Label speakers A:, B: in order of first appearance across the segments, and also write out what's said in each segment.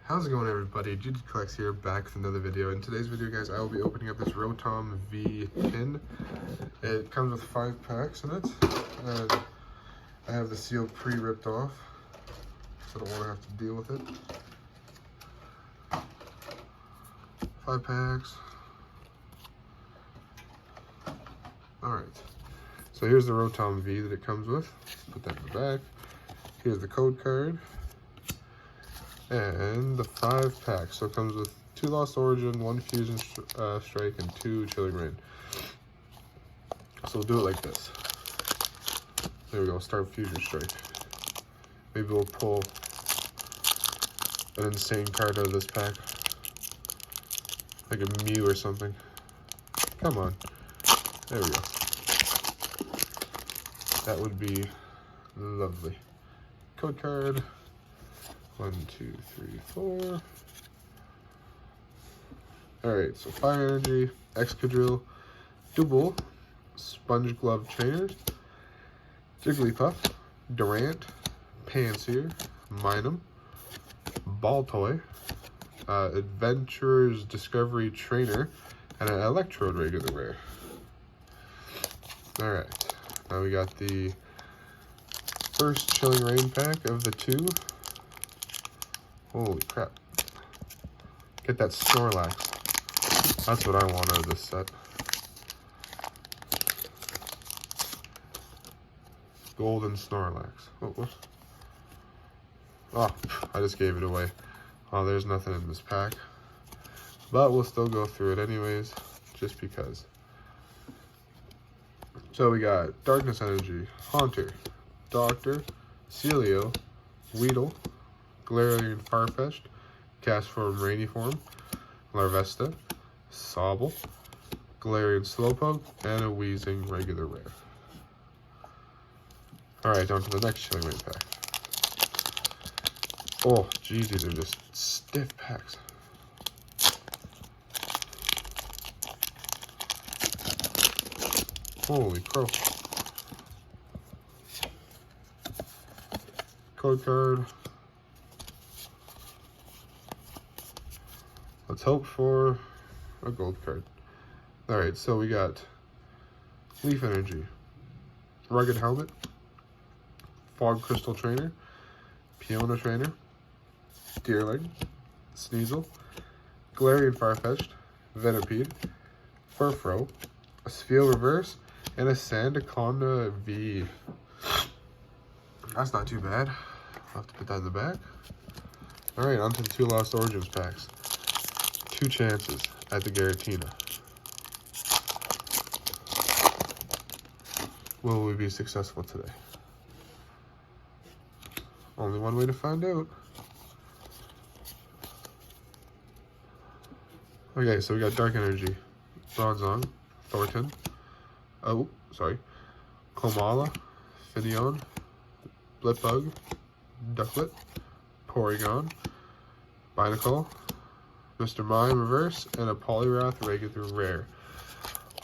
A: How's it going, everybody? GG Collects here, back with another video. In today's video, guys, I will be opening up this Rotom V tin. It comes with 5 packs in it, and I have the seal pre-ripped off, so I don't want to have to deal with it. 5 packs. Alright, so here's the Rotom V that it comes with. Put that in the back. Here's the code card. And the 5 packs. So it comes with 2 Lost Origin, 1 Fusion Strike, and 2 Chilling Reign. So we'll do it like this. There we go, start Fusion Strike. Maybe we'll pull an insane card out of this pack. Like a Mew or something. Come on. There we go. That would be lovely. Code card. 1, 2, 3, 4. Alright, so Fire Energy, Excadrill, Double, Sponge Glove Trainer, Jigglypuff, Durant, Pansear, Minun, Baltoy, Adventurer's Discovery Trainer, and an Electrode regular rare. Alright, now we got the first Chilling Reign pack of the 2. Holy crap. Get that Snorlax. That's what I want out of this set. Golden Snorlax. What? Oh, I just gave it away. Oh, there's nothing in this pack. But we'll still go through it anyways, just because. So we got Darkness Energy, Haunter, Doctor, Celio, Weedle, Galarian Farfetch'd, Castform Rainy Form, Larvesta, Sobble, Galarian Slowpoke, and a Weezing regular rare. Alright, down to the next Chilling Reign pack. Oh, geez, these are just stiff packs. Holy crow. Code card. Let's hope for a gold card. Alright, so we got Leaf Energy, Rugged Helmet, Fog Crystal Trainer, Peona Trainer, Deerling, Sneasel, Galarian Farfetch'd, Venipede, Furfrou, a Spheal Reverse, and a Sandaconda V. That's not too bad. I'll have to put that in the back. Alright, on to the 2 Lost Origins packs. 2 chances at the Giratina. Will we be successful today? Only one way to find out. Okay, so we got Dark Energy, Bronzong, Thornton, Komala, Finneon, Blipbug, Ducklet, Porygon, Binacle, Mr. Mime Reverse, and a Poliwrath regular rare.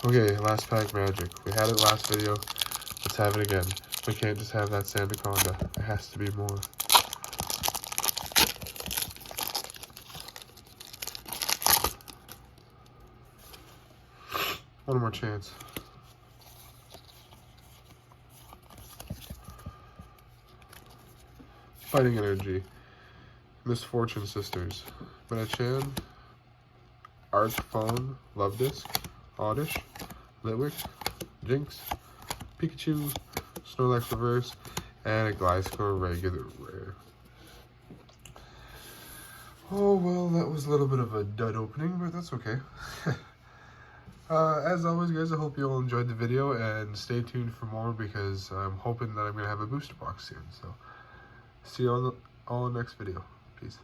A: Okay, last pack magic. We had it last video. Let's have it again. We can't just have that Sandaconda. There has to be more. One more chance. Fighting Energy, Misfortune Sisters, Metachan, Arcphone, Lovedisc, Oddish, Litwick, Jinx, Pikachu, Snorlax Reverse, and a Gliscor regular rare. Oh, well, that was a little bit of a dud opening, but that's okay. As always, guys, I hope you all enjoyed the video, and stay tuned for more because I'm hoping that I'm going to have a booster box soon. So, see you all in the next video. Peace.